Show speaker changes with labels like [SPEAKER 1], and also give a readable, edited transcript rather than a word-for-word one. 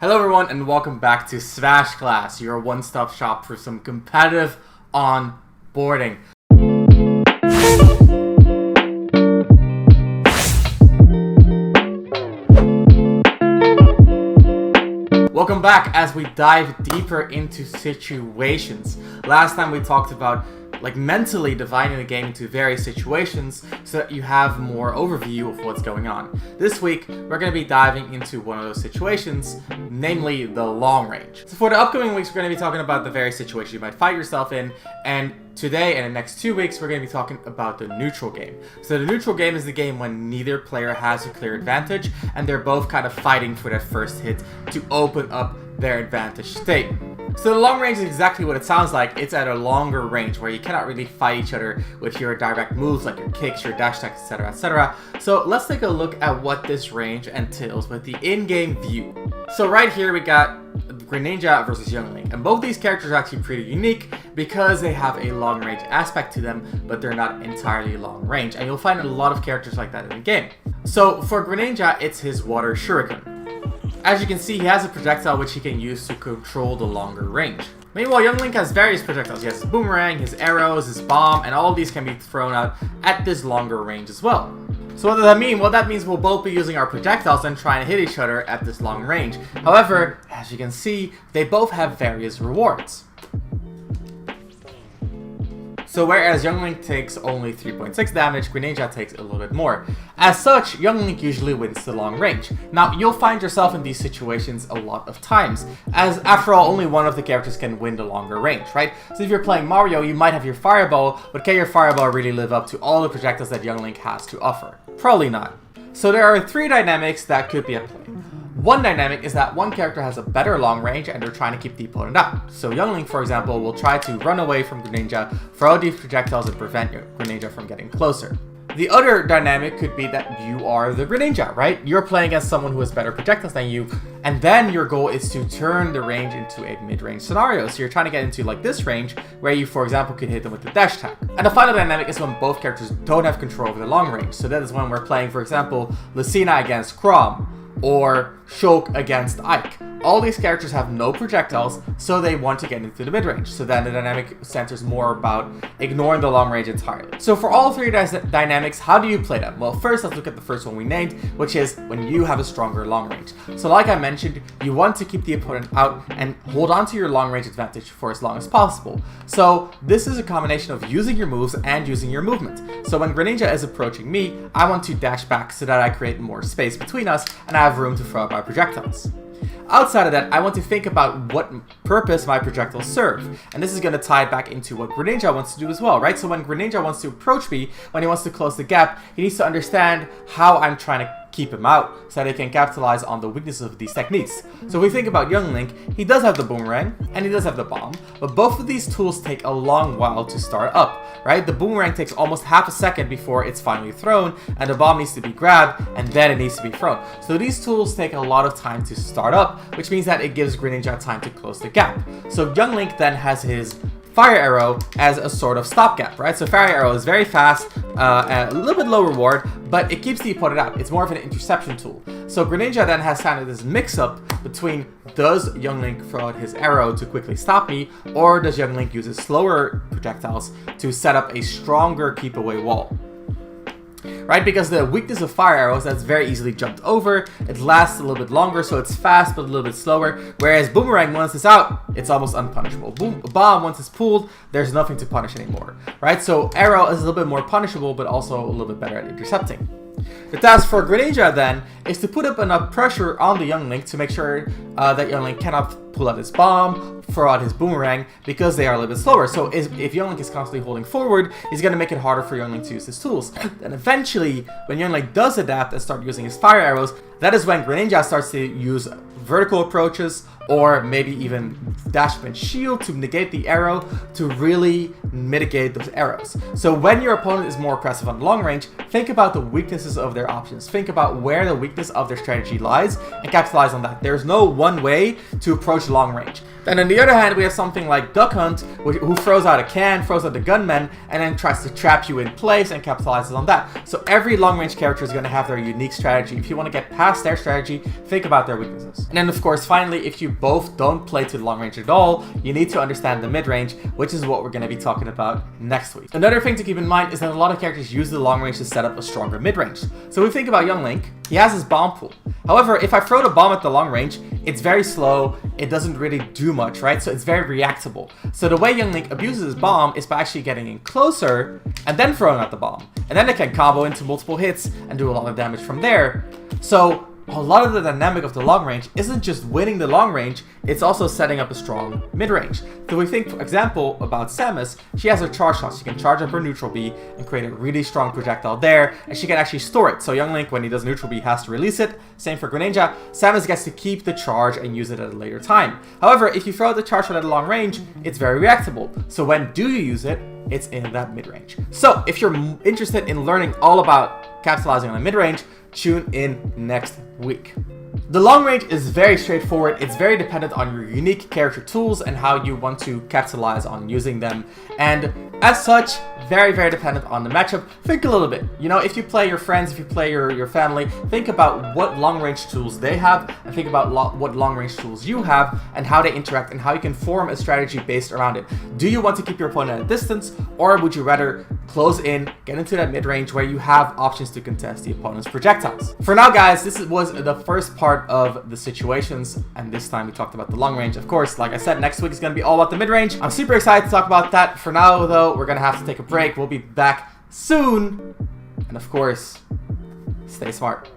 [SPEAKER 1] Hello everyone and welcome back to Smash Class, your one-stop shop for some competitive onboarding. Welcome back as we dive deeper into situations. Last time we talked about mentally dividing the game into various situations so that you have more overview of what's going on. This week, we're going to be diving into one of those situations, namely the long range. So for the upcoming weeks, we're going to be talking about the various situations you might find yourself in, and today and the next 2 weeks, we're going to be talking about the neutral game. So the neutral game is the game when neither player has a clear advantage, and they're both kind of fighting for that first hit to open up their advantage state. So the long range is exactly what it sounds like. It's at a longer range where you cannot really fight each other with your direct moves like your kicks, your dash attacks, etc, etc. So let's take a look at what this range entails with the in-game view. So right here we got Greninja versus Young Link, and both these characters are actually pretty unique because they have a long range aspect to them, but they're not entirely long range, and you'll find a lot of characters like that in the game. So for Greninja, it's his water shuriken. As you can see, he has a projectile which he can use to control the longer range. Meanwhile, Young Link has various projectiles. He has his boomerang, his arrows, his bomb, and all of these can be thrown out at this longer range as well. So what does that mean? Well, that means we'll both be using our projectiles and trying to hit each other at this long range. However, as you can see, they both have various rewards. So whereas Young Link takes only 3.6 damage, Greninja takes a little bit more. As such, Young Link usually wins the long range. Now, you'll find yourself in these situations a lot of times, as after all, only one of the characters can win the longer range, right? So if you're playing Mario, you might have your Fireball, but can your Fireball really live up to all the projectiles that Young Link has to offer? Probably not. So there are 3 dynamics that could be at play. One dynamic is that one character has a better long range and they're trying to keep the opponent out. So Young Link, for example, will try to run away from Greninja, throw out these projectiles and prevent Greninja from getting closer. The other dynamic could be that you are the Greninja, right? You're playing against someone who has better projectiles than you, and then your goal is to turn the range into a mid-range scenario. So you're trying to get into like this range where you, for example, could hit them with the dash attack. And the final dynamic is when both characters don't have control over the long range. So that is when we're playing, for example, Lucina against Chrom, or Shulk against Ike. All these characters have no projectiles, so they want to get into the mid-range. So then the dynamic centers more about ignoring the long range entirely. So for all 3 dynamics, how do you play them? Well, first let's look at the first one we named, which is when you have a stronger long range. So like I mentioned, you want to keep the opponent out and hold on to your long range advantage for as long as possible. So this is a combination of using your moves and using your movement. So when Greninja is approaching me, I want to dash back so that I create more space between us and I have room to throw out my projectiles. Outside of that, I want to think about what purpose my projectiles serve. And this is going to tie back into what Greninja wants to do as well, right? So when Greninja wants to approach me, when he wants to close the gap, he needs to understand how I'm trying to keep him out so that he can capitalize on the weaknesses of these techniques. So if we think about Young Link, he does have the boomerang and he does have the bomb, but both of these tools take a long while to start up, right? The boomerang takes almost half a second before it's finally thrown, and the bomb needs to be grabbed and then it needs to be thrown. So these tools take a lot of time to start up, which means that it gives Greninja time to close the gap. So Young Link then has his Fire Arrow as a sort of stopgap, right? So Fire Arrow is very fast, a little bit low reward, but it keeps the opponent out. It's more of an interception tool. So Greninja then has kind of this mix-up between, does Young Link throw out his arrow to quickly stop me, or does Young Link use his slower projectiles to set up a stronger keep-away wall? Right, because the weakness of Fire Arrows, that's very easily jumped over. It lasts a little bit longer, so it's fast but a little bit slower. Whereas Boomerang, once it's out, it's almost unpunishable. Bomb, once it's pulled, there's nothing to punish anymore. Right, so Arrow is a little bit more punishable, but also a little bit better at intercepting. The task for Greninja then is to put up enough pressure on the Young Link to make sure that Young Link cannot pull out his bomb, throw out his boomerang, because they are a little bit slower. So if Young Link is constantly holding forward, he's going to make it harder for Young Link to use his tools. Then eventually, when Young Link does adapt and start using his fire arrows, that is when Greninja starts to use vertical approaches, or maybe even dash and shield to negate the arrow to really mitigate those arrows. So when your opponent is more aggressive on long range, think about the weaknesses of their options. Think about where the weakness of their strategy lies and capitalize on that. There's no one way to approach long range. Then on the other hand, we have something like Duck Hunt, who throws out a can, throws out the gunman, and then tries to trap you in place and capitalizes on that. So every long range character is going to have their unique strategy. If you want to get past their strategy, think about their weaknesses. And then of course, finally, if you both don't play to the long range at all, you need to understand the mid range, which is what we're going to be talking about next week. Another thing to keep in mind is that a lot of characters use the long range to set up a stronger mid range. So we think about Young Link, he has his bomb pool. However, if I throw the bomb at the long range, it's very slow, it doesn't really do much, right? So it's very reactable. So the way Young Link abuses his bomb is by actually getting in closer and then throwing out the bomb. And then they can combo into multiple hits and do a lot of damage from there. So a lot of the dynamic of the long range isn't just winning the long range, it's also setting up a strong mid-range. So we think, for example, about Samus, she has her charge shot. She can charge up her neutral B and create a really strong projectile there, and she can actually store it. So Young Link, when he does neutral B, has to release it. Same for Greninja. Samus gets to keep the charge and use it at a later time. However, if you throw out the charge shot at a long range, it's very reactable. So when do you use it? It's in that mid-range. So if you're interested in learning all about capitalizing on the mid-range, tune in next week. The long range is very straightforward. It's very dependent on your unique character tools and how you want to capitalize on using them. And as such, very, very dependent on the matchup. Think a little bit. You know, if you play your friends, if you play your family, think about what long range tools they have and think about what long range tools you have and how they interact and how you can form a strategy based around it. Do you want to keep your opponent at a distance, or would you rather close in, get into that mid-range where you have options to contest the opponent's projectiles? For now, guys, this was the first part of the situations, and this time we talked about the long range. Of course, like I said, next week is going to be all about the mid-range. I'm super excited to talk about that. For now, though, we're going to have to take a break. We'll be back soon, and of course, stay smart.